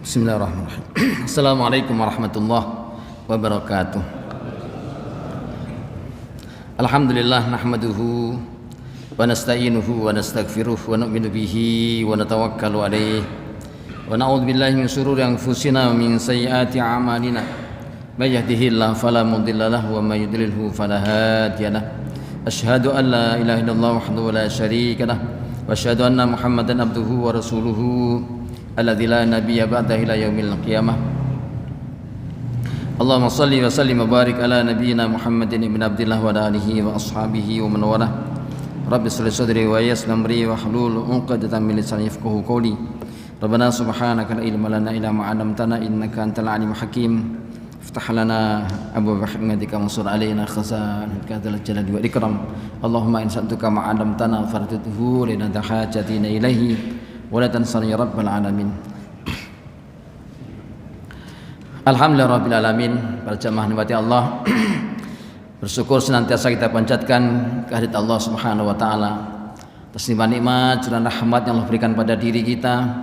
Bismillahirrahmanirrahim. Assalamualaikum warahmatullahi wabarakatuh. Alhamdulillah nahmaduhu wa nasta'inuhu wa nastaghfiruh wa nu'minu bihi wa natawakkalu alaihi wa na'udzu billahi min shururi anfusina wa min sayyiati a'malina. May yahdihillahu fala mudilla lahu wa may yudlilhu fala hadiya lahu. Asyhadu an la ilaha illallah wahdahu la syarika lahu wa asyhadu anna Muhammadan abduhu wa rasuluhu alladzi la nabiyya ba'dahu ila yaumil qiyamah. Allahumma shalli wa sallim wa barik ala nabiyyina Muhammadin ibn Abdillah wa ala alihi wa ashabihi wa man walah. Rabbi shrah sadri wa yassir amri wa hlul 'uqdatam min lisani yafqahu qawli. Rabbana subhanaka la ilma lana illa ma 'allamtana innaka antal alimul hakim. Iftah lana abwaaba rahmatika wansur alaina khaza'inatika dzal jalali wal ikram. Allahumma in sa'altuka ma 'allamtana fardituhu lana hajatina ilaihi wa la tansani ya rabbal alamin. Alhamdulillah rabbil alamin. Para jamaah nikmati Allah, bersyukur senantiasa kita panjatkan kehadirat Allah Subhanahu wa taala atas nikmat dan rahmat yang Allah berikan pada diri kita,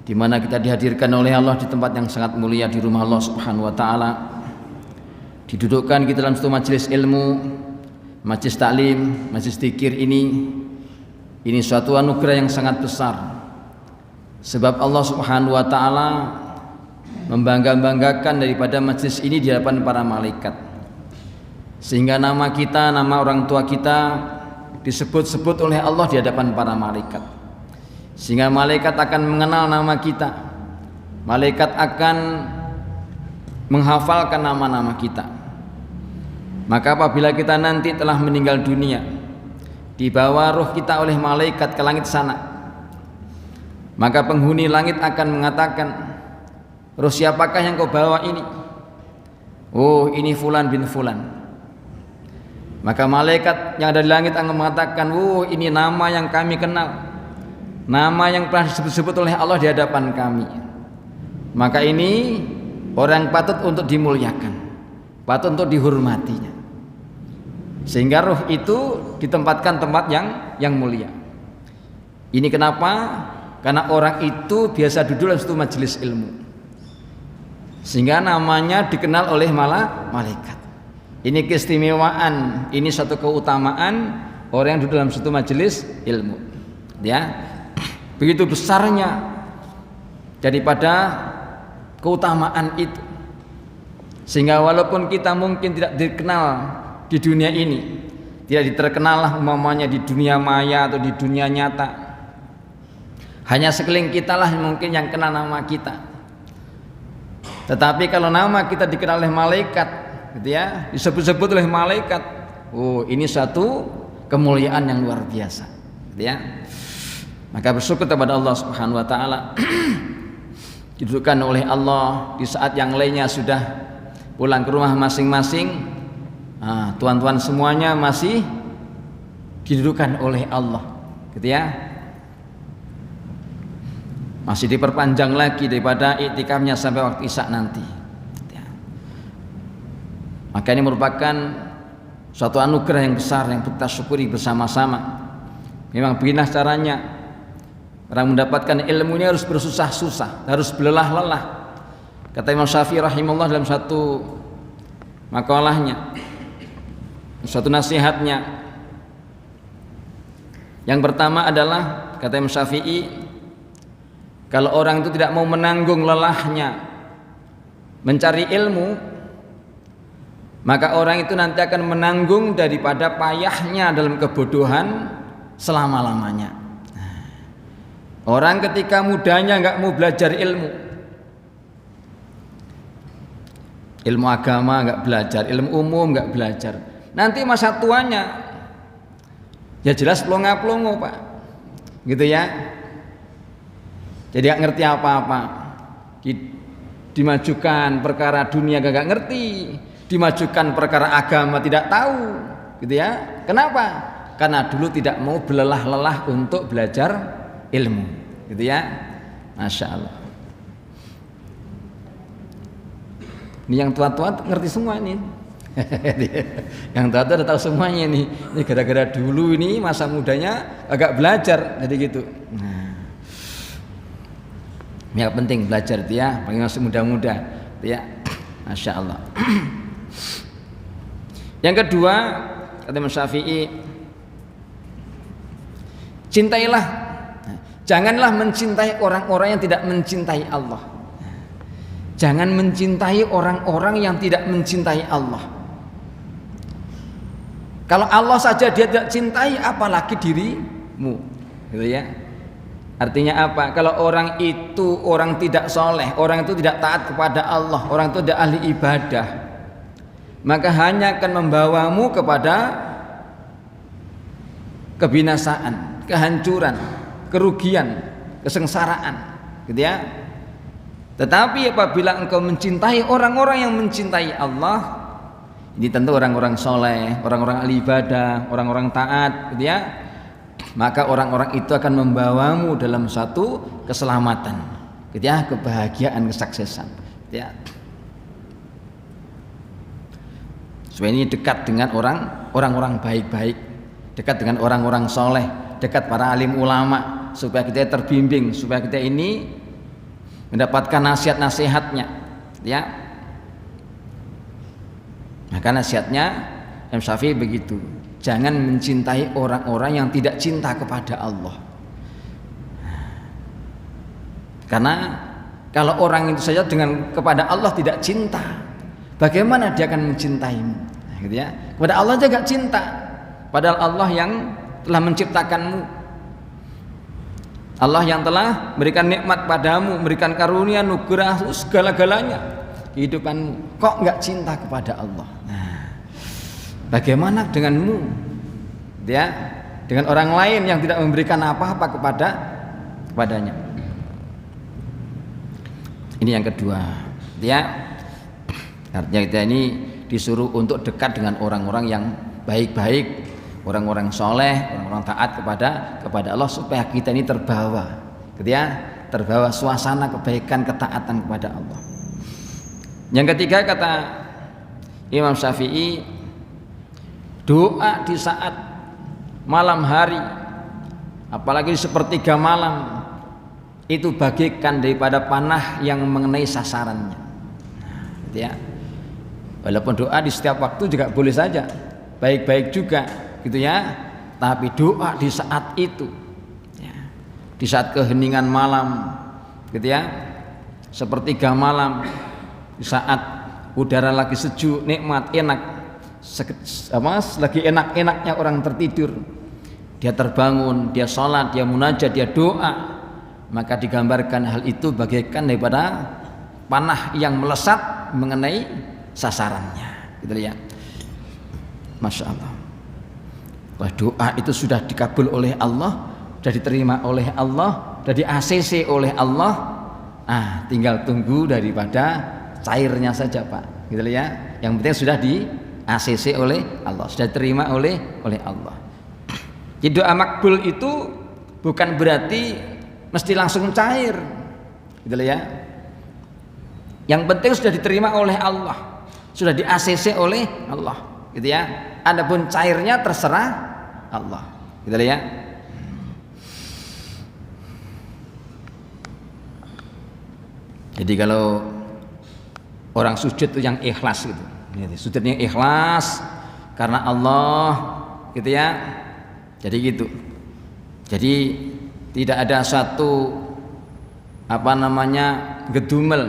di mana kita dihadirkan oleh Allah di tempat yang sangat mulia di rumah Allah Subhanahu wa taala. Didudukkan kita dalam satu majelis ilmu, majelis taklim, majelis zikir ini suatu anugerah yang sangat besar. Sebab Allah Subhanahu wa taala membangga-banggakan daripada majelis ini di hadapan para malaikat. Sehingga nama kita, nama orang tua kita disebut-sebut oleh Allah di hadapan para malaikat. Sehingga malaikat akan mengenal nama kita. Malaikat akan menghafalkan nama-nama kita. Maka apabila kita nanti telah meninggal dunia, dibawa ruh kita oleh malaikat ke langit sana, maka penghuni langit akan mengatakan, ruh siapakah yang kau bawa ini? Oh, ini fulan bin fulan. Maka malaikat yang ada di langit akan mengatakan, oh, ini nama yang kami kenal, nama yang pernah disebut-sebut oleh Allah di hadapan kami. Maka ini orang patut untuk dimuliakan, patut untuk dihormatinya. Sehingga ruh itu ditempatkan tempat yang mulia. Ini kenapa? Karena orang itu biasa duduk dalam satu majelis ilmu, sehingga namanya dikenal oleh malaikat. Ini keistimewaan, ini satu keutamaan orang yang duduk dalam satu majelis ilmu. Ya, begitu besarnya daripada keutamaan itu, sehingga walaupun kita mungkin tidak dikenal di dunia ini, tidak terkenal lah umpamanya di dunia maya atau di dunia nyata, hanya sekeliling kita lah mungkin yang kenal nama kita. Tetapi kalau nama kita dikenal oleh malaikat, gitu ya, disebut-sebut oleh malaikat, oh, ini suatu kemuliaan yang luar biasa, gitu ya. Maka bersyukur kepada Allah Subhanahu wa taala didudukkan oleh Allah di saat yang lainnya sudah pulang ke rumah masing-masing. Tuan-tuan semuanya masih didudukkan oleh Allah, gitu ya. Masih diperpanjang lagi daripada iktikafnya sampai waktu isya nanti, gitu ya. Maka ini merupakan suatu anugerah yang besar yang kita syukuri bersama-sama. Memang beginilah caranya orang mendapatkan ilmunya, harus bersusah-susah, harus berlelah-lelah. Kata Imam Syafi'i rahimahullah dalam satu makalahnya, suatu nasihatnya, yang pertama adalah, kata Imam Syafi'i, kalau orang itu tidak mau menanggung lelahnya mencari ilmu, maka orang itu nanti akan menanggung daripada payahnya dalam kebodohan selama-lamanya. Orang ketika mudanya nggak mau belajar ilmu agama nggak belajar, ilmu umum nggak belajar, nanti masa tuanya ya jelas plonga-plongo, Pak, gitu ya. Jadi nggak ngerti apa-apa, dimajukan perkara dunia gak ngerti, dimajukan perkara agama tidak tahu, gitu ya. Kenapa? Karena dulu tidak mau berlelah-lelah untuk belajar ilmu, gitu ya. Masya Allah. Ini yang tua-tua ngerti semua ini. Yang tua-tua udah tahu semuanya ini. Ini gara-gara dulu ini masa mudanya agak belajar, jadi gitu. Nah, Ya penting belajar itu ya, bagi masih muda-muda itu ya. Masya Allah. Yang kedua, kata Imam Syafi'i, cintailah, janganlah mencintai orang-orang yang tidak mencintai Allah. Jangan mencintai orang-orang yang tidak mencintai Allah. Kalau Allah saja dia tidak cintai, apalagi dirimu, gitu ya. Artinya apa? Kalau orang itu orang tidak soleh, orang itu tidak taat kepada Allah, orang itu tidak ahli ibadah, maka hanya akan membawamu kepada kebinasaan, kehancuran, kerugian, kesengsaraan, gitu ya. Tetapi apabila engkau mencintai orang-orang yang mencintai Allah, ini tentu orang-orang soleh, orang-orang ahli ibadah, orang-orang taat, gitu ya, maka orang-orang itu akan membawamu dalam satu keselamatan, gitu ya, kebahagiaan, kesuksesan, gitu ya. Supaya ini dekat dengan orang-orang baik-baik, dekat dengan orang-orang soleh, dekat para alim ulama, supaya kita terbimbing, supaya kita ini mendapatkan nasihat-nasihatnya, ya. Maka nasihatnya Imam Syafi'i begitu, jangan mencintai orang-orang yang tidak cinta kepada Allah. Karena kalau orang itu saja dengan kepada Allah tidak cinta, bagaimana dia akan mencintaimu? Gitu ya. Kepada Allah dia gak cinta, padahal Allah yang telah menciptakanmu, Allah yang telah memberikan nikmat padamu, memberikan karunia, nugerah, segala-galanya kehidupanmu, kok nggak cinta kepada Allah? Nah, bagaimana denganmu, ya, dengan orang lain yang tidak memberikan apa-apa kepadanya? Ini yang kedua, ya. Artinya kita ini disuruh untuk dekat dengan orang-orang yang baik-baik, orang-orang soleh, orang-orang taat kepada Allah, supaya kita ini terbawa, gitu ya, terbawa suasana kebaikan, ketaatan kepada Allah. Yang ketiga kata Imam Syafi'i, doa di saat malam hari, apalagi di sepertiga malam, itu bagaikan daripada panah yang mengenai sasarannya, gitu ya. Walaupun doa di setiap waktu juga boleh saja, baik-baik juga, gitu ya, tapi doa di saat itu, ya, di saat keheningan malam, gitu ya, sepertiga malam, di saat udara lagi sejuk, nikmat, enak, lagi enak-enaknya orang tertidur, dia terbangun, dia sholat, dia munajat, dia doa, maka digambarkan hal itu bagaikan daripada panah yang melesat mengenai sasarannya, gitu ya. Masya Allah. Wah, doa itu sudah dikabul oleh Allah, sudah diterima oleh Allah, sudah di-ACC oleh Allah. Tinggal tunggu daripada cairnya saja, Pak. Gitu ya. Yang penting sudah di-ACC oleh Allah, sudah diterima oleh Allah. Jadi doa makbul itu bukan berarti mesti langsung cair. Gitu ya. Yang penting sudah diterima oleh Allah, sudah di-ACC oleh Allah, gitu ya. Adapun cairnya terserah Allah, gitu ya. Jadi kalau orang sujud itu yang ikhlas gitu, sujudnya ikhlas karena Allah, gitu ya. Jadi gitu. Jadi tidak ada satu gedumel,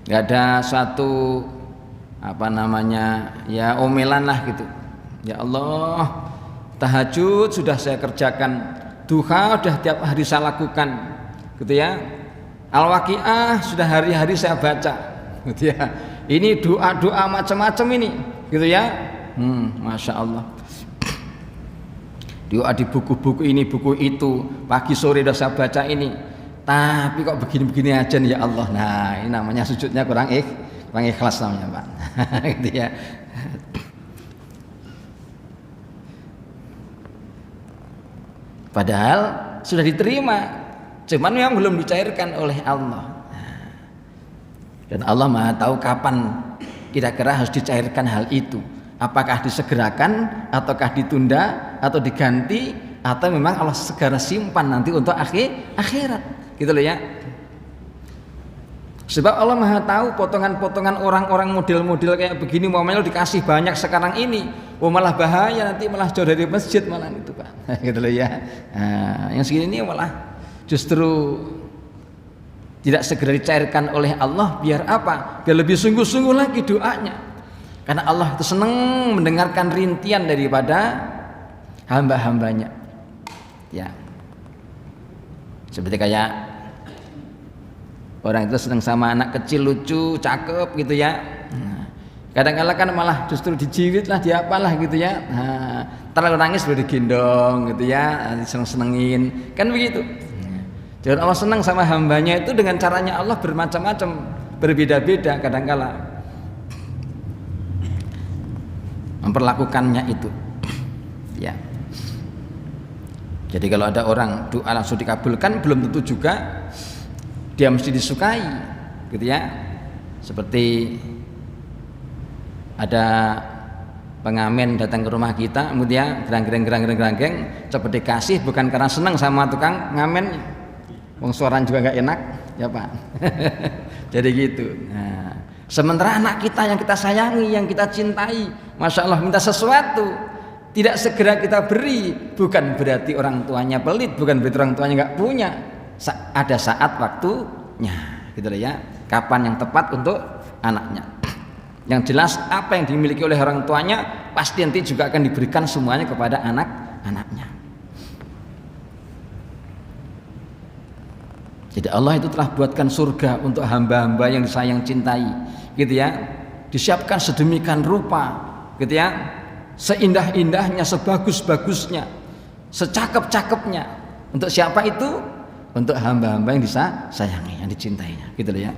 nggak ada satu ya omelan lah gitu. Ya Allah, tahajud sudah saya kerjakan, duha sudah tiap hari saya lakukan, gitu ya. Al-Waqiah sudah hari-hari saya baca, gitu ya. Ini doa-doa macam-macam ini, gitu ya. Masya Allah. Doa di buku-buku ini, buku itu, pagi sore sudah saya baca ini. Tapi kok begini-begini aja nih, ya Allah. Nah, ini namanya sujudnya kurang ikhlas namanya, Pak. Gitu ya. Padahal sudah diterima, cuman yang belum dicairkan oleh Allah. Dan Allah Maha tahu kapan kira-kira harus dicairkan hal itu. Apakah disegerakan, ataukah ditunda, atau diganti, atau memang Allah segera simpan nanti untuk akhirat. gitu loh ya. Sebab Allah Maha tahu potongan-potongan orang-orang model-model kayak begini mau dikasih banyak sekarang ini, malah bahaya, nanti malah jauh dari masjid malah itu Pak. Gitu loh ya. Nah, yang segini ini malah justru tidak segera dicairkan oleh Allah, biar apa? Biar lebih sungguh-sungguh lagi doanya. Karena Allah itu senang mendengarkan rintian daripada hamba-hambanya. Ya. Seperti kayak orang itu senang sama anak kecil lucu, cakep gitu ya. Kadang-kadang kan malah justru dijiwit lah, diapalah gitu ya. Terlalu nangis baru digendong gitu ya, seneng-senengin, kan begitu. Jadi Allah senang sama hambanya itu dengan caranya Allah bermacam-macam, berbeda-beda kadang-kadang memperlakukannya itu. Ya. Jadi kalau ada orang doa langsung dikabulkan, belum tentu juga dia mesti disukai, gitu ya. Seperti ada pengamen datang ke rumah kita, kemudian gerang-gerang cepat dikasih, bukan karena senang sama tukang ngamen, wong suaranya juga nggak enak, ya Pak. Jadi gitu. Nah, sementara anak kita yang kita sayangi, yang kita cintai, masya Allah minta sesuatu, tidak segera kita beri, bukan berarti orang tuanya pelit, bukan berarti orang tuanya nggak punya. Ada saat waktunya, gitu loh ya. Kapan yang tepat untuk anaknya. Yang jelas apa yang dimiliki oleh orang tuanya pasti nanti juga akan diberikan semuanya kepada anak-anaknya. Jadi Allah itu telah buatkan surga untuk hamba-hamba yang disayang cintai, gitu ya. Disiapkan sedemikian rupa, gitu ya. Seindah-indahnya, sebagus-bagusnya, secakep-cakepnya. Untuk siapa itu? Untuk hamba-hamba yang disayangi, yang dicintainya, gitu loh ya.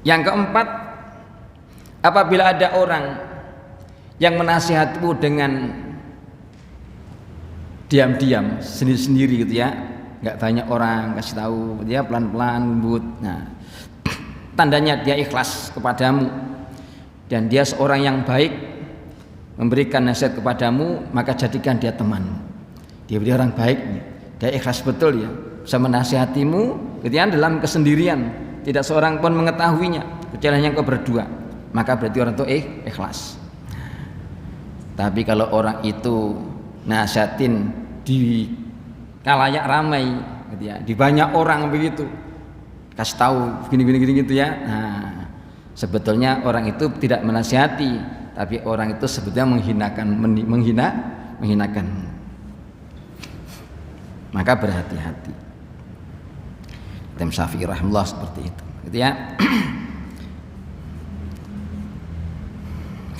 Yang keempat, apabila ada orang yang menasihatimu dengan diam-diam, sendiri-sendiri gitu ya, nggak banyak orang kasih tahu, dia pelan-pelan lembut. Nah, tandanya dia ikhlas kepadamu dan dia seorang yang baik, memberikan nasihat kepadamu, maka jadikan dia teman. Dia orang baik, dia ikhlas betul ya, bisa menasihatimu gitu ya, dalam kesendirian, tidak seorang pun mengetahuinya kecuali hanya kau berdua, maka berarti orang itu ikhlas. Tapi kalau orang itu nasihatin di kalayak ramai gitu ya, di banyak orang begitu, kasih tahu gini gitu ya, nah sebetulnya orang itu tidak menasihati, tapi orang itu sebetulnya menghinakan. Maka berhati-hati. Imam Syafi'i rahimahullah seperti itu, gitu ya.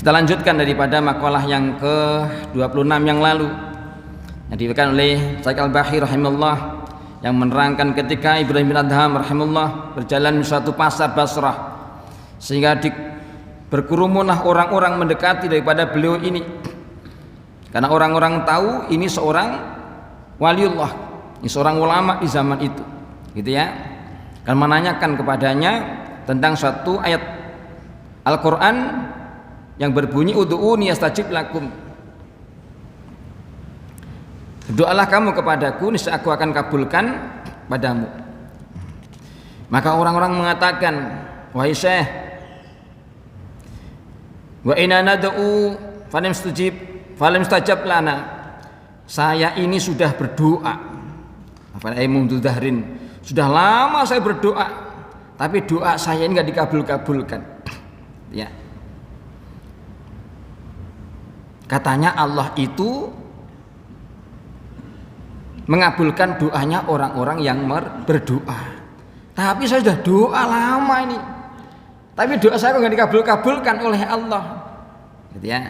Kita lanjutkan daripada makalah yang ke-26 yang lalu yang diberikan oleh Syekh Al-Bahri rahimahullah, yang menerangkan ketika Ibrahim bin Adham rahimahullah berjalan di suatu pasar Basrah, sehingga berkerumunlah orang-orang mendekati daripada beliau ini, karena orang-orang tahu ini seorang waliullah, ini seorang ulama di zaman itu, gitu ya. Kan menanyakan kepadanya tentang suatu ayat Al-Quran yang berbunyi ud'uni astajib lakum, doalah kamu kepadaku niscaya aku akan kabulkan padamu. Maka orang-orang mengatakan, wahai Syekh, wa inna nad'u falam mustajab lana, saya ini sudah berdoa, sudah lama saya berdoa, tapi doa saya ini enggak dikabul-kabulkan. Ya. Katanya Allah itu mengabulkan doanya orang-orang yang berdoa. Tapi saya sudah doa lama ini, tapi doa saya enggak dikabul-kabulkan oleh Allah. Gitu ya.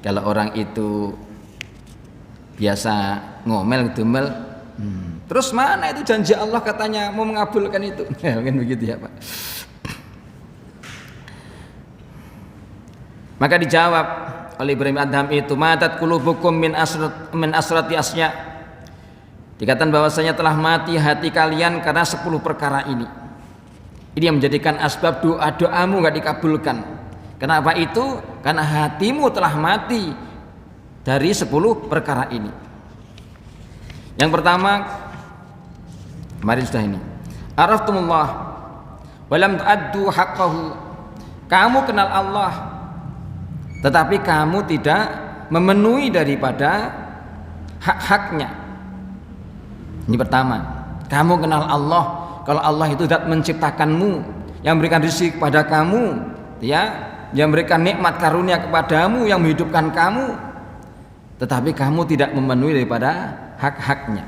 Kalau orang itu biasa ngomel gedumel, terus mana itu janji Allah katanya mau mengabulkan itu? Ya, mungkin begitu ya Pak. Maka dijawab oleh Ibrahim Adham itu, matat qulubukum min asrati asya, dikatakan bahwasanya telah mati hati kalian karena 10 perkara ini. Ini yang menjadikan asbab doa-doamu enggak dikabulkan. Kenapa itu? Karena hatimu telah mati dari 10 perkara ini. Yang pertama, mari sudah ini. Araftumullah walam tu'addu haqqahu. Kamu kenal Allah, tetapi kamu tidak memenuhi daripada hak-haknya. Ini pertama. Kamu kenal Allah, kalau Allah itu zat menciptakanmu, yang memberikan rezeki kepada kamu, ya, yang memberikan nikmat karunia kepadamu, yang menghidupkan kamu, tetapi kamu tidak memenuhi daripada hak-haknya.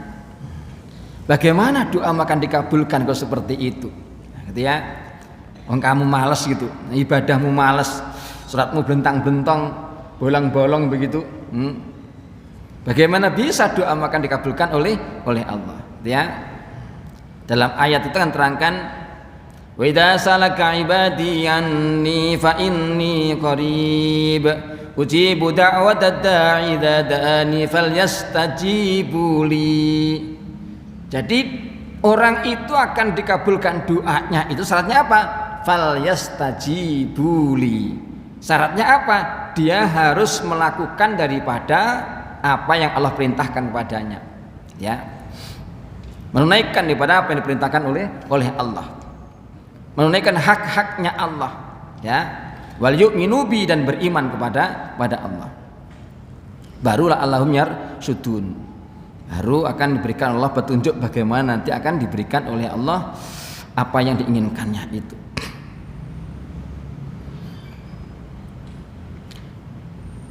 Bagaimana doa akan dikabulkan kalau seperti itu? Gitu ya. Kamu malas gitu, ibadahmu malas, suratmu belentang-belentong, bolong-bolong begitu. Bagaimana bisa doa akan dikabulkan oleh Allah? Gitu ya. Dalam ayat itu kan terangkan, wa idza salaka ibadi anni fa inni qarib ujibu da'watad da'i idza da'ani falyastajibu li. Jadi orang itu akan dikabulkan doanya, itu syaratnya apa? Falyastajibu li. Syaratnya apa? Dia harus melakukan daripada apa yang Allah perintahkan kepadanya, ya. Menunaikan daripada apa yang diperintahkan oleh Allah, menunaikan hak-haknya Allah, ya. Wal yu'minu bi, dan beriman kepada Allah. Barulah Allahum yarsudun, baru akan diberikan Allah petunjuk bagaimana nanti akan diberikan oleh Allah apa yang diinginkannya itu.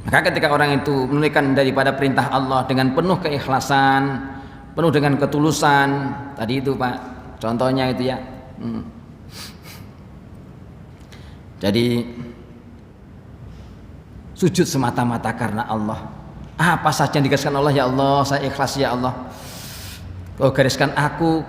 Maka ketika orang itu menunaikan daripada perintah Allah dengan penuh keikhlasan, penuh dengan ketulusan, tadi itu Pak, contohnya itu ya. Jadi sujud semata-mata karena Allah. Apa saja yang digariskan Allah, ya Allah, saya ikhlas ya Allah. Kau gariskan aku,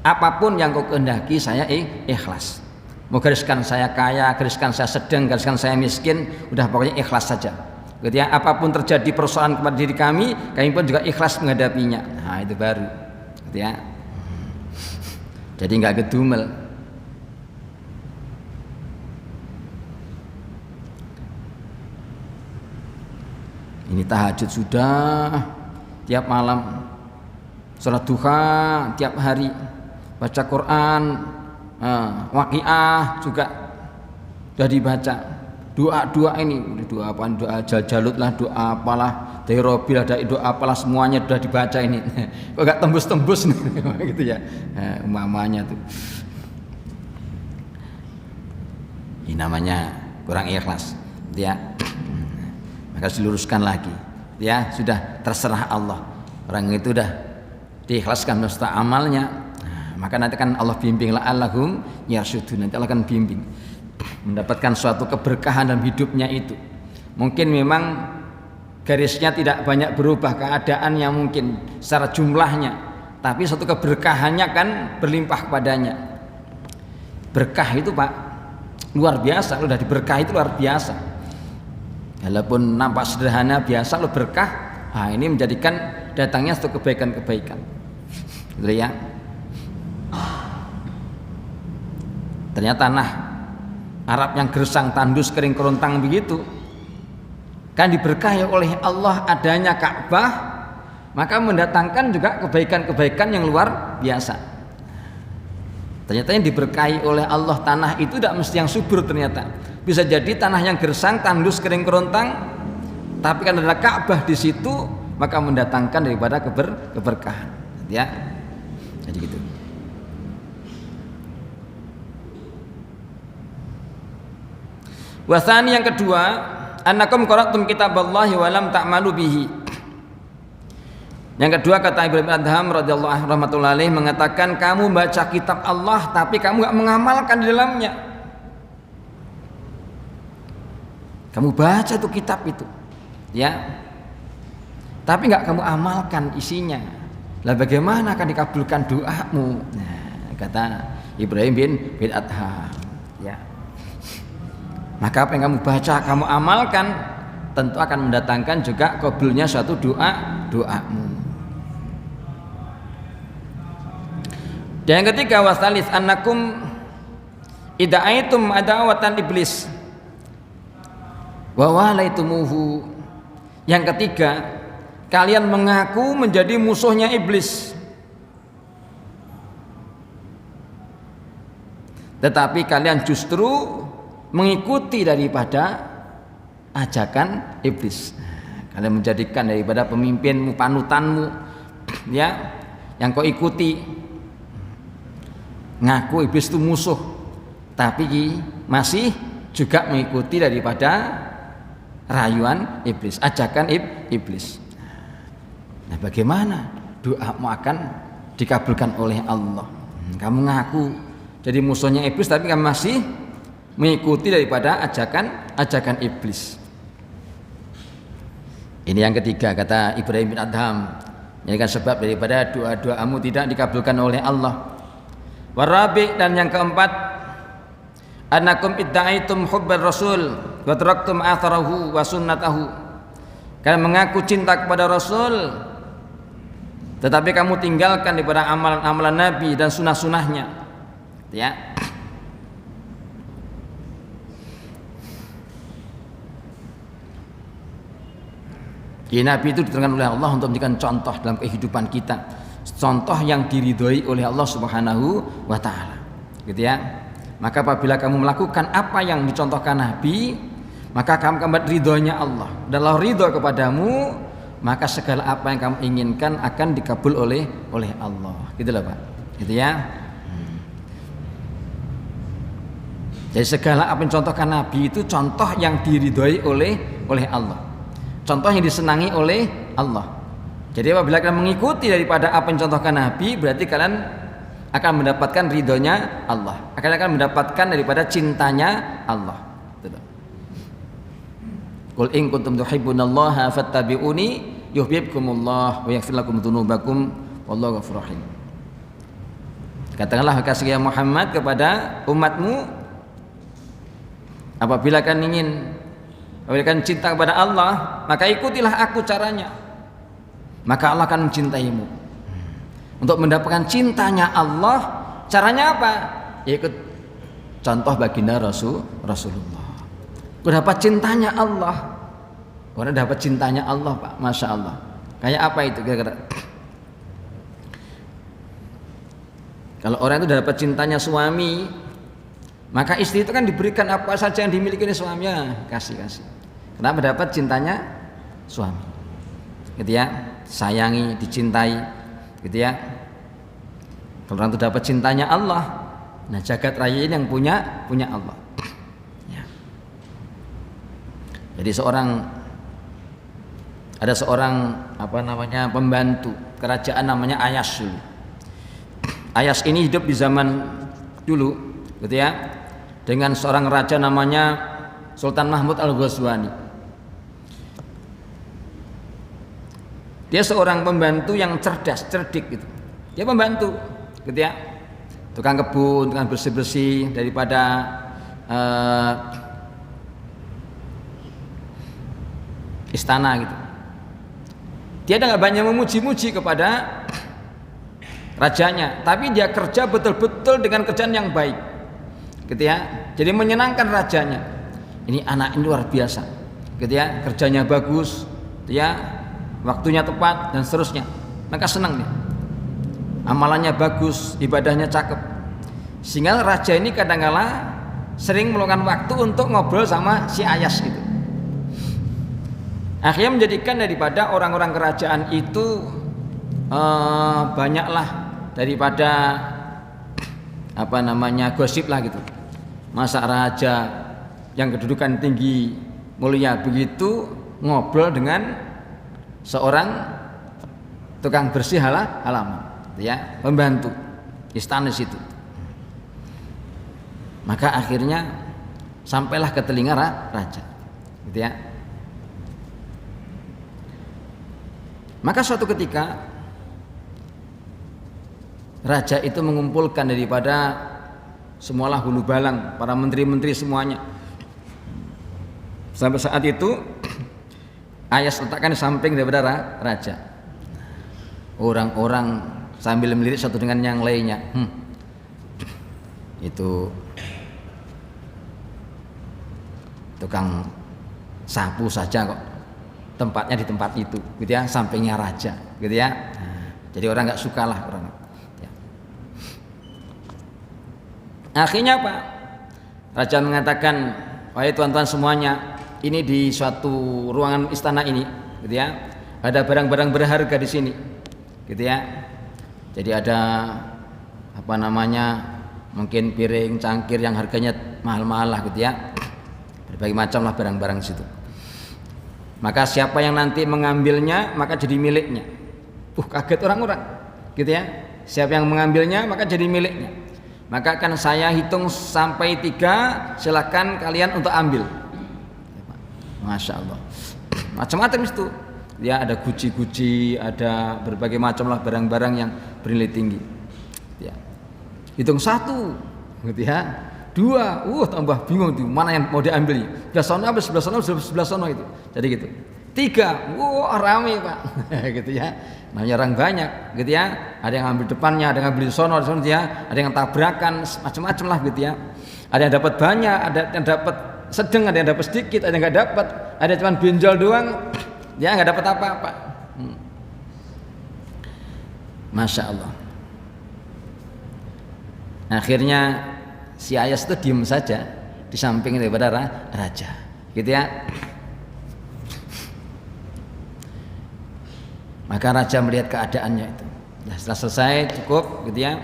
apapun yang kau kehendaki saya ikhlas. Mau gariskan saya kaya, gariskan saya sedang, gariskan saya miskin, udah pokoknya ikhlas saja. Gitu ya, apapun terjadi persoalan kepada diri kami pun juga ikhlas menghadapinya. Nah itu baru, gitu ya. Jadi nggak gedumel. Ini tahajud sudah tiap malam, sholat duha tiap hari, baca Quran, waqiah juga sudah dibaca. Doa ini, doa apa? Doa jalut lah, doa apalah, dari Robil ada doa apalah, semuanya sudah dibaca ini. Kok gak tembus-tembus nih, gitu ya, umpamanya tuh. Ini namanya kurang ikhlas, ya. Maka diluruskan lagi, ya sudah terserah Allah. Orang itu sudah diikhlaskan dosa amalnya, maka nanti kan Allah bimbing, la'allahum yarsudun, nanti Allah akan bimbing, mendapatkan suatu keberkahan dalam hidupnya itu. Mungkin memang garisnya tidak banyak berubah keadaannya mungkin secara jumlahnya, tapi suatu keberkahannya kan berlimpah kepadanya. Berkah itu Pak luar biasa, udah diberkah itu luar biasa. Walaupun nampak sederhana biasa lo berkah, nah ini menjadikan datangnya suatu kebaikan-kebaikan. Gitu ya. Ternyata tanah Arab yang gersang, tandus, kering kerontang begitu kan diberkahi oleh Allah adanya Ka'bah, maka mendatangkan juga kebaikan-kebaikan yang luar biasa. Ternyata yang diberkahi oleh Allah tanah itu tidak mesti yang subur, ternyata bisa jadi tanah yang gersang, tandus, kering kerontang, tapi kan ada Ka'bah di situ, maka mendatangkan daripada keberkahan, ya. Jadi gitu. Wasani yang kedua, annakum qara'tum kitaballahi wa lam ta'malu bihi. Yang kedua kata Ibrahim Adham radhiyallahu anhu rahmatullahi alaih mengatakan, kamu baca kitab Allah tapi kamu enggak mengamalkan di dalamnya. Kamu baca tuh kitab itu, ya, tapi enggak kamu amalkan isinya. Lah bagaimana akan dikabulkan doamu? Nah, kata Ibrahim bin Adham, ya. Maka apa yang kamu baca, kamu amalkan, tentu akan mendatangkan juga kabulnya suatu doamu. Dan yang ketiga, wasalis annakum ida'aitum adawatan iblis. wa walaitumuhu. Yang ketiga, kalian mengaku menjadi musuhnya iblis, tetapi kalian justru mengikuti daripada ajakan iblis. Kalian menjadikan daripada pemimpinmu, panutanmu, ya, yang kau ikuti. Ngaku iblis itu musuh, tapi masih juga mengikuti daripada rayuan iblis, ajakan iblis. Nah, bagaimana doamu akan dikabulkan oleh Allah? Kamu ngaku jadi musuhnya iblis, tapi kamu masih mengikuti daripada ajakan iblis. Ini yang ketiga, kata Ibrahim bin Adham, ini kan sebab daripada doa-doamu tidak dikabulkan oleh Allah. Warabi, dan yang keempat, annakum idda'aitum hubbar rasul wa taraktum atharahu wa sunnatahu. Kalian mengaku cinta kepada Rasul, tetapi kamu tinggalkan daripada amalan-amalan Nabi dan sunnah-sunnahnya, ya. Ya, Nabi itu diterangkan oleh Allah untuk menjadikan contoh dalam kehidupan kita, contoh yang diridhoi oleh Allah Subhanahu wa taala, gitu ya. Maka apabila kamu melakukan apa yang dicontohkan Nabi, maka kamu akan ridhonya Allah. Dan Allah ridho kepadamu, maka segala apa yang kamu inginkan akan dikabul oleh Allah. Gitulah Pak, gitu ya. Jadi segala apa yang dicontohkan Nabi itu contoh yang diridhoi oleh Allah, contoh yang disenangi oleh Allah. Jadi apabila kalian mengikuti daripada apa yang dicontohkan Nabi, berarti kalian akan mendapatkan ridhonya Allah, akan mendapatkan daripada cintanya Allah. Qul in kuntum tuhibbunallaha fattabi'uni yuhibbukumullah wa yaghfir lakum dzunubakum wallahu ghafurur rahim. Katakanlah kasih ya Muhammad kepada umatmu, apabila kalian cinta kepada Allah, maka ikutilah aku caranya, maka Allah akan mencintaimu. Untuk mendapatkan cintanya Allah, caranya apa? Ya, ikut contoh baginda Rasulullah. Kau dapat cintanya Allah. Kau dapat cintanya Allah, Pak. Masya Allah. Kayak apa itu kira-kira? Kalau orang itu dapat cintanya suami, maka istri itu kan diberikan apa saja yang dimiliki oleh suaminya, kasih. Kenapa dapat cintanya suami? Gitu ya, sayangi, dicintai, gitu ya. Kalau orang itu dapat cintanya Allah, nah jagat raya ini yang punya Allah. Ya. Jadi ada seorang pembantu kerajaan namanya Ayas dulu. Ayas ini hidup di zaman dulu, gitu ya, dengan seorang raja namanya Sultan Mahmud Al-Ghazwani. Dia seorang pembantu yang cerdas, cerdik gitu. Dia pembantu, gitu ya, tukang kebun, tukang bersih-bersih daripada istana gitu. Dia nggak banyak memuji-muji kepada rajanya, tapi dia kerja betul-betul dengan kerjaan yang baik, gitu ya. Jadi menyenangkan rajanya. Ini anak ini luar biasa, gitu ya, kerjanya bagus, gitu ya, waktunya tepat dan seterusnya. Maka senang dia, amalannya bagus, ibadahnya cakep, sehingga raja ini kadang-kala sering meluangkan waktu untuk ngobrol sama si Ayas gitu. Akhirnya menjadikan daripada orang-orang kerajaan itu banyaklah daripada gosip lah gitu. Masa raja yang kedudukan tinggi mulia begitu ngobrol dengan seorang tukang bersih halaman, ya, pembantu istana situ. Maka akhirnya sampailah ke telinga raja, gitu ya. Maka suatu ketika raja itu mengumpulkan daripada semualah hulu balang, para menteri-menteri semuanya. Sampai saat itu Ayas letakkan di samping daripada raja. Orang-orang sambil melirik satu dengan yang lainnya. Itu tukang sapu saja kok tempatnya di tempat itu, gitu ya, sampingnya raja, gitu ya. Nah, jadi orang nggak suka lah orang. Ya. Akhirnya apa? Raja mengatakan, wahai tuan-tuan semuanya, ini di suatu ruangan istana ini, gitu ya, ada barang-barang berharga di sini, gitu ya. Jadi ada apa namanya, mungkin piring, cangkir yang harganya mahal-mahal lah, gitu ya. Berbagai macam lah barang-barang situ. Maka siapa yang nanti mengambilnya maka jadi miliknya. Kaget orang-orang, gitu ya. Siapa yang mengambilnya maka jadi miliknya. Maka akan saya hitung sampai 3, silakan kalian untuk ambil. Masya Allah. Macam-macam itu. Ya, ada guci-guci, ada berbagai macam lah barang-barang yang bernilai tinggi. Ya. Hitung 1, gitu ya. 2, tambah bingung tuh mana yang mau diambil. Sebelah sana, sebelah sana itu. Jadi gitu. 3, rame Pak. Gitu ya. Namanya orang banyak, gitu ya. Ada yang ambil depannya, ada yang ambil di sana, gitu ya. Ada yang tabrakan, macam-macam lah, gitu ya. Ada yang dapat banyak, ada yang dapat sedang, ada yang dapat sedikit, ada yang nggak dapat, ada cuma benjol doang, ya nggak dapat apa-apa. Masya Allah. Akhirnya si Ayas itu diem saja di samping daripada raja, gitu ya. Maka raja melihat keadaannya itu. Nah, setelah selesai cukup, gitu ya.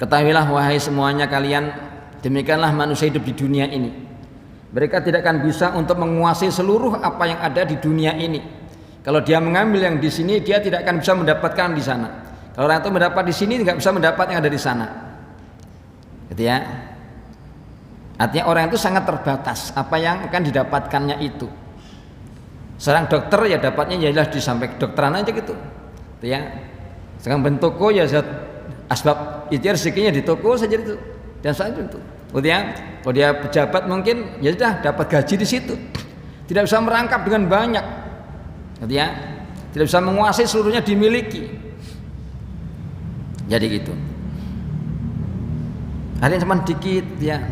Ketahuilah wahai semuanya kalian, demikianlah manusia hidup di dunia ini. Mereka tidak akan bisa untuk menguasai seluruh apa yang ada di dunia ini. Kalau dia mengambil yang di sini, dia tidak akan bisa mendapatkan di sana. Kalau orang itu mendapat di sini, tidak bisa mendapat yang ada di sana. Gitu ya. Artinya orang itu sangat terbatas apa yang akan didapatkannya itu. Seorang dokter ya dapatnya ya jelas di sampai kedokteran aja gitu. Gitu ya. Sekarang bentuk toko ya asbab itu rezekinya di toko saja itu. Dan saja itu. Kemudian kalau dia pejabat mungkin ya sudah dapat gaji di situ. Tidak bisa merangkap dengan banyak. Gitu ya. Tidak bisa menguasai seluruhnya dimiliki. Jadi gitu. Ada yang cuma dikit ya.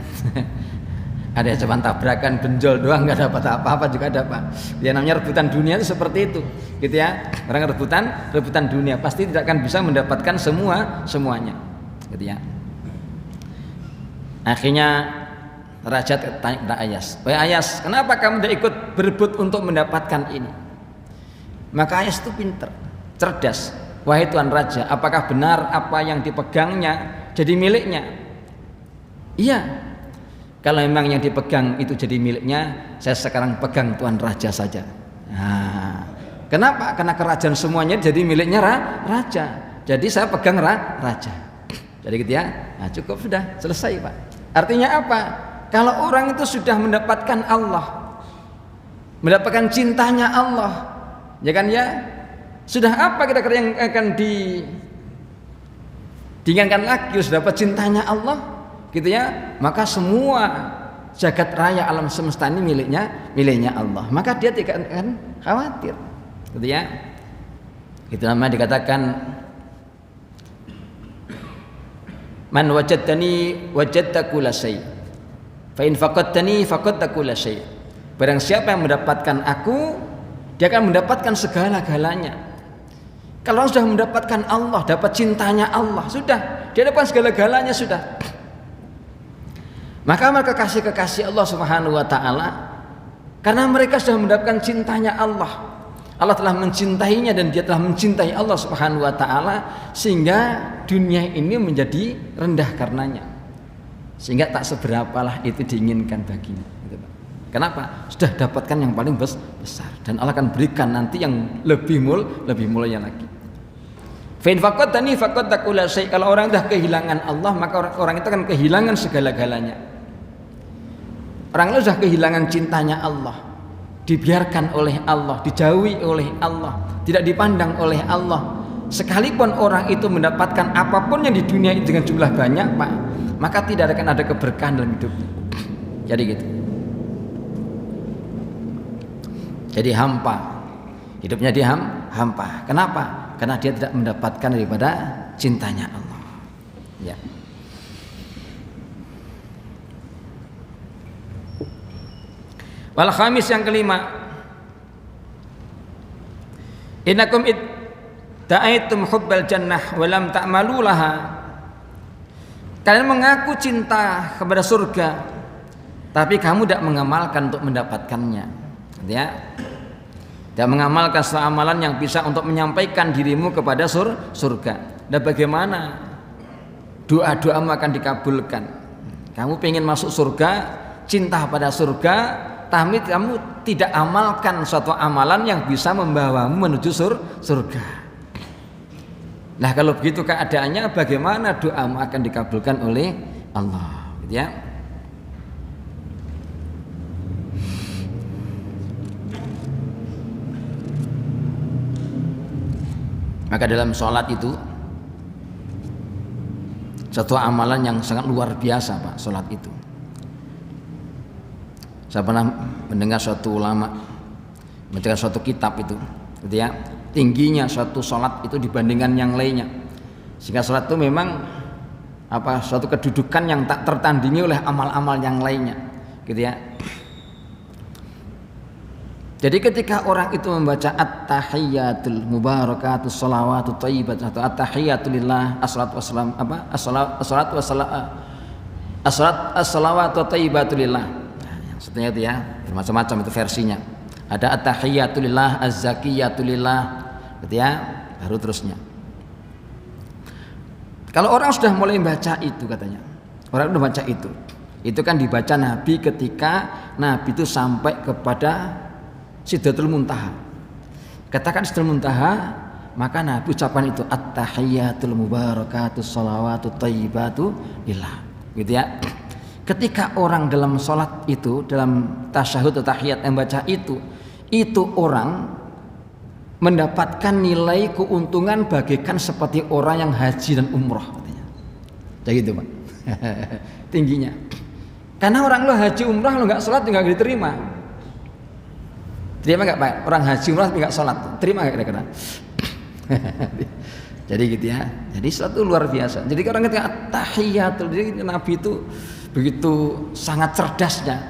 Ada yang cuma tabrakan benjol doang nggak dapat apa-apa juga ada Pak. Ya namanya rebutan dunia itu seperti itu, gitu ya. Orang rebutan dunia pasti tidak akan bisa mendapatkan semuanya, gitu ya. Akhirnya raja tanya kepada Ayas, "Wahai Ayas, kenapa kamu tidak ikut berebut untuk mendapatkan ini?" Maka Ayas itu pintar, cerdas. "Wahai Tuan Raja, apakah benar apa yang dipegangnya jadi miliknya?" "Iya. Kalau memang yang dipegang itu jadi miliknya, saya sekarang pegang Tuan Raja saja." Nah, kenapa? Karena kerajaan semuanya jadi miliknya raja. Jadi saya pegang raja. Jadi gitu ya. Nah, cukup sudah selesai Pak. Artinya apa? Kalau orang itu sudah mendapatkan Allah, mendapatkan cintanya Allah, ya kan ya? Sudah apa kira-kira yang akan diinginkan lagi? Sudah dapat cintanya Allah, gitu ya. Maka semua jagat raya alam semesta ini miliknya Allah. Maka dia tidak akan khawatir, gitu ya. Itu namanya dikatakan man wajadtani wajadta kulla syai', fa in faqadtani faqadta kulla syai'. Barang siapa yang mendapatkan aku, dia akan mendapatkan segala-galanya. Kalau sudah mendapatkan Allah, dapat cintanya Allah, sudah, dia dapat segala-galanya sudah. Maka kekasih-kekasih Allah Subhanahu wa taala, karena mereka sudah mendapatkan cintanya Allah, Allah telah mencintainya dan dia telah mencintai Allah Subhanahu wa taala, sehingga dunia ini menjadi rendah karenanya. Sehingga tak seberapalah itu diinginkan baginya, gitu Pak. Kenapa? Sudah dapatkan yang paling besar dan Allah akan berikan nanti yang lebih mulia lagi. Fa in faqadtani faqadta kulla syai'. Kalau orang sudah kehilangan Allah, maka orang itu akan kehilangan segala-galanya. Orang itu sudah kehilangan cintanya Allah, dibiarkan oleh Allah, dijauhi oleh Allah, tidak dipandang oleh Allah. Sekalipun orang itu mendapatkan apapun yang di dunia itu dengan jumlah banyak Pak, maka tidak akan ada keberkahan dalam hidupnya. Jadi gitu. Jadi hampa, hidupnya dia hampa. Kenapa? Karena dia tidak mendapatkan daripada cintanya Allah. Ya. Wal khamis, yang kelima, innakum da'aitum hubbal jannah wa lam ta'malu laha. Kalian mengaku cinta kepada surga, tapi kamu tidak mengamalkan untuk mendapatkannya. Ya, tidak mengamalkan suatu amalan yang bisa untuk menyampaikan dirimu kepada surga. Dan bagaimana doa-doamu akan dikabulkan? Kamu pengen masuk surga, cinta pada surga, tapi kamu tidak amalkan suatu amalan yang bisa membawamu menuju surga. Nah, kalau begitu keadaannya, bagaimana doamu akan dikabulkan oleh Allah? Gitu ya. Maka dalam sholat itu satu amalan yang sangat luar biasa, Pak, sholat itu. Saya pernah mendengar suatu ulama membaca suatu kitab itu, gitu ya, tingginya suatu sholat itu dibandingkan yang lainnya, sehingga sholat itu memang suatu kedudukan yang tak tertandingi oleh amal-amal yang lainnya, gitu ya. Jadi ketika orang itu membaca at-tahiyyatul mubarakatus shalawatut thayyibat atau at-tahiyyatu lillah assalatu wassalam as-salawatut thayyibatu lillah. Yang seterusnya itu ya, macam-macam itu versinya. Ada at-tahiyyatu lillah, az-zakiyatu lillah, gitu ya, baru terusnya. Kalau orang sudah mulai baca itu, katanya, orang sudah baca itu kan dibaca Nabi ketika Nabi itu sampai kepada Sidratul Muntaha. Katakan Sidratul Muntaha, maka Nabi ucapan itu at-tahiyyatul mubarakatus shalawatut thayyibatu lillah, gitu ya. Ketika orang dalam sholat itu, dalam tasyahud atau tahiyat yang baca itu orang mendapatkan nilai keuntungan bagaikan seperti orang yang haji dan umroh, katanya. Jadi gitu, Pak. Tingginya. Karena orang lo haji umroh lo nggak sholat nggak diterima. Terima nggak, Pak? Orang haji umrah tapi nggak sholat, terima nggak kira-kira? Jadi gitu ya. Jadi sholat itu luar biasa. Jadi orang ketika tahiyatul, jadi Nabi itu begitu sangat cerdasnya.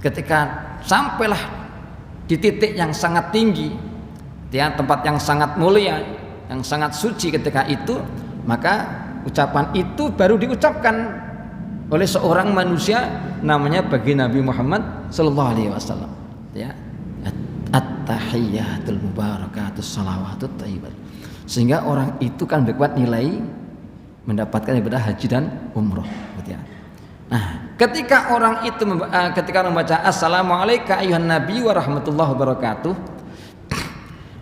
Ketika sampailah di titik yang sangat tinggi, ya, tempat yang sangat mulia, yang sangat suci, ketika itu maka ucapan itu baru diucapkan oleh seorang manusia namanya bagi Nabi Muhammad Sallallahu Alaihi Wasallam. Ya. At-tahiyyatul mubarakatus shalawatut thayyibat, sehingga orang itu kan dapat nilai mendapatkan ibadah haji dan umroh, gitu ya. Nah, ketika orang itu membaca assalamualaikum ayuhan nabi wa rahmatullahi wabarakatuh,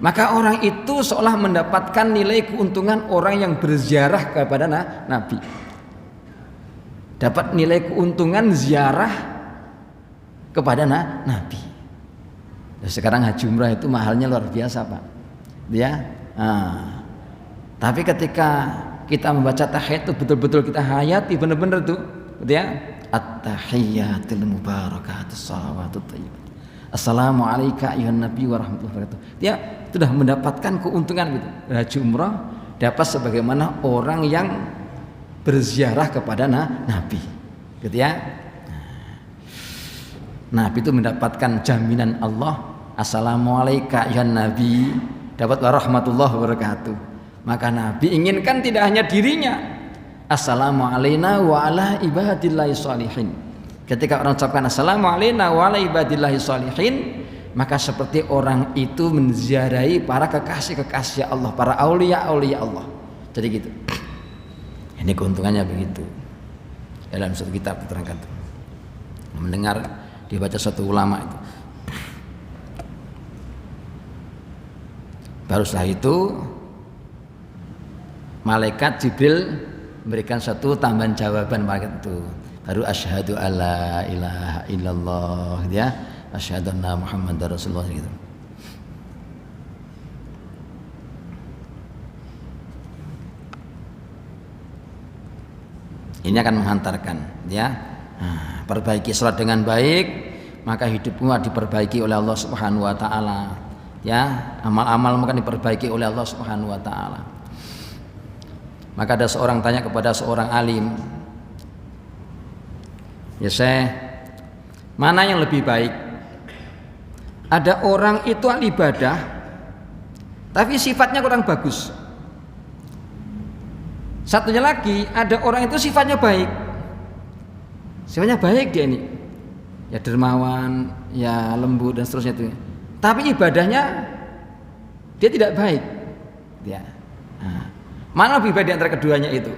maka orang itu seolah mendapatkan nilai keuntungan orang yang berziarah kepada Nabi, dapat nilai keuntungan ziarah kepada Nabi. Sekarang haji umrah itu mahalnya luar biasa, Pak. Ya. Tapi ketika kita membaca tahiyat itu betul-betul kita hayati benar-benar tuh, gitu ya. At-tahiyyatul mubarakatus shalawatut thayyibat. Assalamualaikum ayuhan nabi wa rahmatullahi wabarakatuh. Dia sudah mendapatkan keuntungan gitu. Haji umrah dapat sebagaimana orang yang berziarah kepada Nabi, gitu ya. Nabi itu mendapatkan jaminan Allah, assalamualaikum ya Nabi, dapat warahmatullahi wabarakatuh. Maka Nabi inginkan tidak hanya dirinya, assalamu alaina wa ala ibadillahi sholihin. Ketika orang ucapkan assalamu alaina wa ala ibadillahi sholihin, maka seperti orang itu menziarahi para kekasih-kekasih Allah, para aulia-aulia Allah. Jadi gitu. Ini keuntungannya begitu. Dalam satu kitab diterangkan itu. Mendengar dibaca satu ulama itu, baru setelah itu malaikat Jibril memberikan satu tambahan jawaban malaikat itu, baru asyhadu alla ilaha illallah, ya, asyhadu anna muhammadar rasulullah, gitu. Ini akan menghantarkan, ya. Nah, perbaiki salat dengan baik, maka hidupmu diperbaiki oleh Allah Subhanahu wa taala. Ya, amal-amalmu akan diperbaiki oleh Allah Subhanahu wa taala. Maka ada seorang tanya kepada seorang alim, "Ya Syekh, mana yang lebih baik? Ada orang itu ahli ibadah tapi sifatnya kurang bagus. Satunya lagi, ada orang itu sifatnya baik. Sifatnya baik dia ini. Ya dermawan, ya lembut dan seterusnya itu. Tapi ibadahnya dia tidak baik. Ya. Nah, mana lebih baik di antara keduanya itu?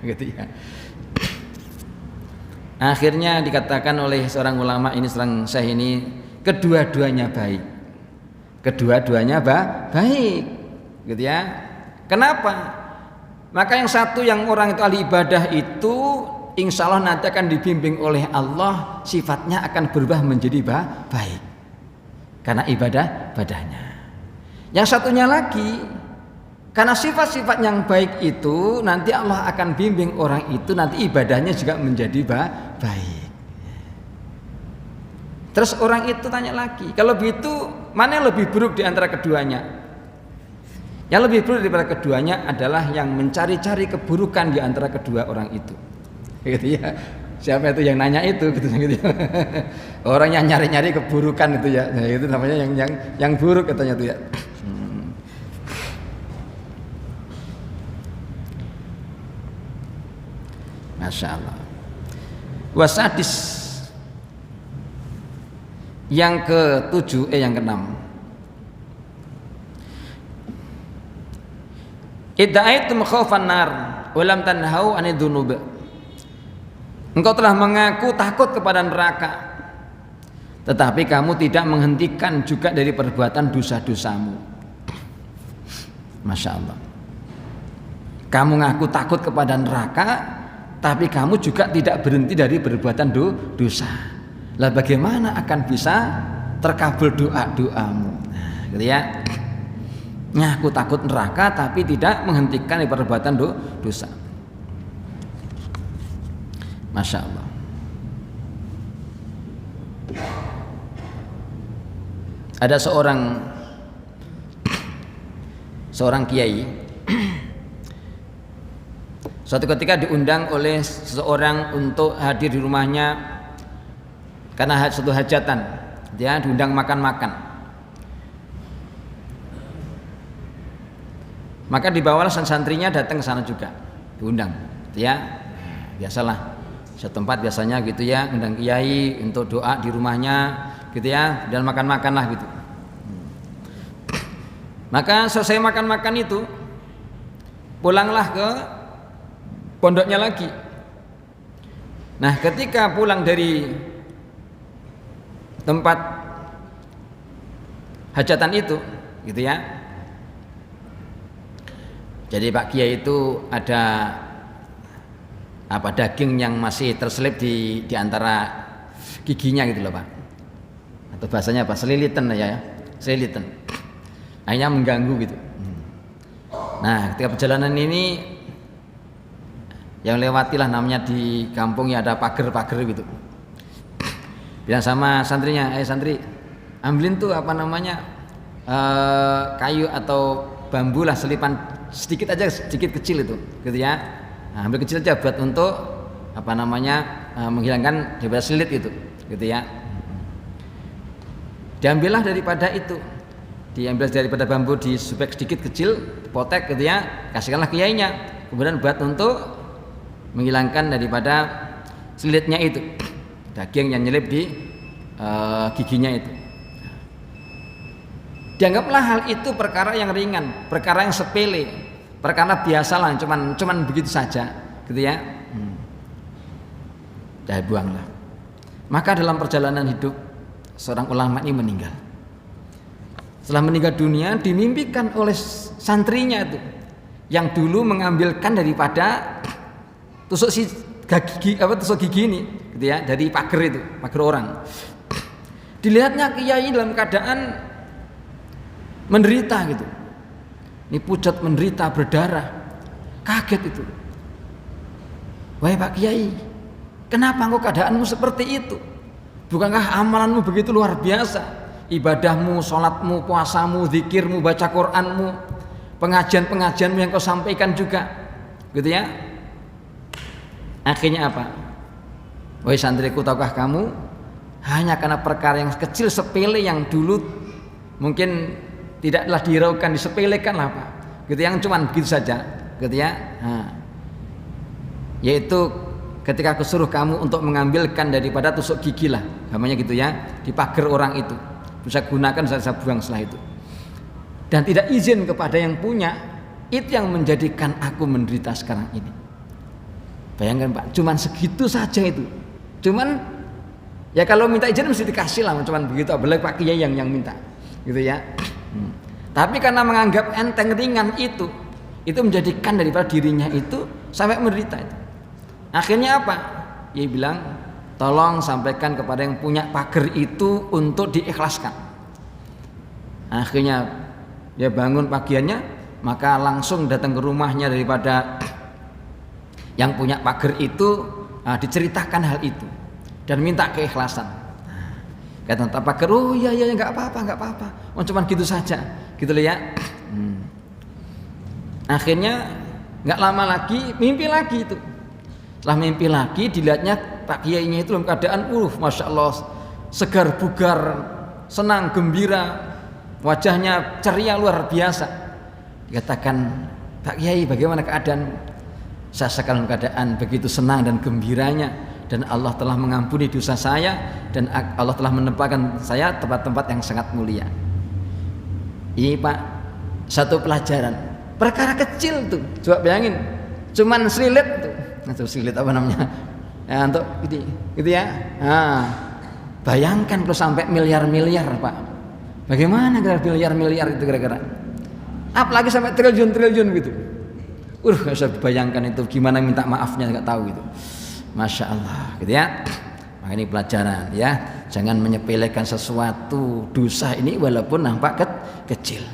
Gitu ya. Akhirnya dikatakan oleh seorang ulama ini, seorang syekh ini, kedua-duanya baik. Kedua-duanya baik. Gitu ya. Kenapa? Maka yang satu, yang orang itu ahli ibadah itu insya Allah nanti akan dibimbing oleh Allah, sifatnya akan berubah menjadi baik karena ibadahnya. Yang satunya lagi, karena sifat-sifat yang baik itu nanti Allah akan bimbing orang itu, nanti ibadahnya juga menjadi baik. Terus orang itu tanya lagi, kalau begitu mana yang lebih buruk di antara keduanya? Yang lebih buruk daripada keduanya adalah yang mencari-cari keburukan di antara kedua orang itu. Gitu ya. Siapa itu yang nanya itu gitu ya. Orang yang nyari-nyari keburukan itu ya. Nah, itu namanya yang buruk katanya itu ya. Masya Allah. Wasadis yang ke-7 yang ke-6. Idda'aitum khaufan nar wa lam tanhau 'anid dzunub. Engkau telah mengaku takut kepada neraka, tetapi kamu tidak menghentikan juga dari perbuatan dosa-dosamu. Masya Allah. Kamu ngaku takut kepada neraka, tapi kamu juga tidak berhenti dari perbuatan dosa. Lah bagaimana akan bisa terkabul doa-doamu? Nah, gitu ya. Ngaku takut neraka tapi tidak menghentikan dari perbuatan dosa. Masya Allah. Ada seorang kiai suatu ketika diundang oleh seseorang untuk hadir di rumahnya karena suatu hajatan. Dia diundang makan-makan. Maka dibawalah santrinya datang ke sana juga, diundang, gitu ya. Biasalah, satu tempat biasanya gitu ya, undang kiai untuk doa di rumahnya, gitu ya, dan makan-makan lah gitu. Maka selesai makan-makan itu, pulanglah ke pondoknya lagi. Nah, ketika pulang dari tempat hajatan itu, gitu ya. Jadi Pak Kiai itu ada daging yang masih terselip di antara giginya gitu loh Pak. Atau bahasanya apa? Selilitan ya, selilitan. Akhirnya mengganggu gitu. Nah, ketika perjalanan ini yang lewatilah namanya di kampung ya ada pagar-pagar gitu. Bilang sama santrinya, santri, ambilin tuh kayu atau bambu lah, selipan sedikit aja, sedikit kecil itu, gitu ya. Nah, ambil kecil aja buat untuk menghilangkan daripada selilit itu, gitu ya. Diambillah daripada itu, diambil daripada bambu, disubek sedikit kecil, potek, gitu ya, kasihkanlah kiainya. Kemudian buat untuk menghilangkan daripada selilitnya itu, daging yang nyelip di giginya itu. Dianggaplah hal itu perkara yang ringan, perkara yang sepele, perkara biasalah, cuman begitu saja, gitu ya. Dah buanglah. Maka dalam perjalanan hidup seorang ulama ini meninggal. Setelah meninggal dunia, dimimpikan oleh santrinya itu, yang dulu mengambilkan daripada tusuk gigi ini, gitu ya, dari pagar itu, pagar orang. Dilihatnya kiai dalam keadaan menderita gitu. Ini pucat, menderita, berdarah. Kaget itu. Wahai Pak Kiai, kenapa kok keadaanmu seperti itu? Bukankah amalanmu begitu luar biasa? Ibadahmu, sholatmu, puasamu, zikirmu, baca Qur'anmu, pengajian-pengajianmu yang kau sampaikan juga, gitu ya. Akhirnya apa? Wahai santriku, tahukah kamu hanya karena perkara yang kecil sepele yang dulu mungkin tidaklah dihiraukan, disepelekan lah Pak, gitu, yang cuman begitu saja, gitu ya. Yaitu ketika aku suruh kamu untuk mengambilkan daripada tusuk gigi lah, namanya gitu ya, di pagar orang itu, bisa gunakan, saya buang setelah itu, dan tidak izin kepada yang punya, itu yang menjadikan aku menderita sekarang ini. Bayangkan Pak, cuman segitu saja itu, cuman ya kalau minta izin mesti dikasih lah, cuman begitu, apalagi Pak Kiai yang minta, gitu ya. Tapi karena menganggap enteng ringan itu menjadikan daripada dirinya itu sampai menderita itu. Akhirnya apa? Dia bilang, tolong sampaikan kepada yang punya pagar itu untuk diikhlaskan. Akhirnya dia bangun pagiannya, maka langsung datang ke rumahnya daripada yang punya pagar itu, diceritakan hal itu dan minta keikhlasan. Kata pagar, oh iya nggak apa-apa, oh cuman gitu saja, gitu loh ya. Akhirnya nggak lama lagi mimpi lagi itu. Setelah mimpi lagi dilihatnya Pak Kiainya itu dalam keadaan Masya Allah, segar bugar, senang gembira, wajahnya ceria luar biasa. Dikatakan, Pak Kiai bagaimana keadaan? Saya sekarang keadaan begitu senang dan gembiranya, dan Allah telah mengampuni dosa saya, dan Allah telah menempatkan saya tempat-tempat yang sangat mulia. Ini Pak, satu pelajaran, perkara kecil tuh, coba bayangin, cuman selilit tuh, atau selilit apa namanya, ya, untuk gitu ya. Bayangkan kalau sampai miliar-miliar Pak, bagaimana kira-kira miliar-miliar itu kira-kira, apalagi sampai triliun-triliun gitu. Nggak usah bayangkan itu gimana minta maafnya, nggak tahu gitu. Masya Allah, gitu ya. Nah, ini pelajaran ya, jangan menyepelekan sesuatu dosa ini walaupun nampak kecil,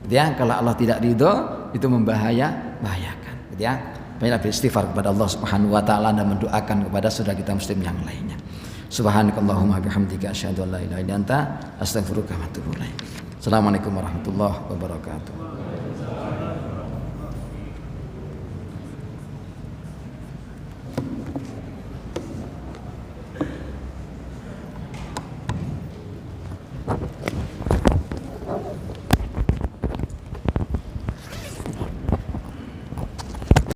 gitu ya. Kalau Allah tidak ridho itu membahayakan, gitu ya. Baiklah, beristighfar kepada Allah Subhanahu wa taala dan mendoakan kepada saudara kita muslim yang lainnya. Subhanakallahumma bihamdika asyhadu an la ilaha illa anta astaghfiruka wa atubu ilaik. Assalamualaikum warahmatullahi wabarakatuh.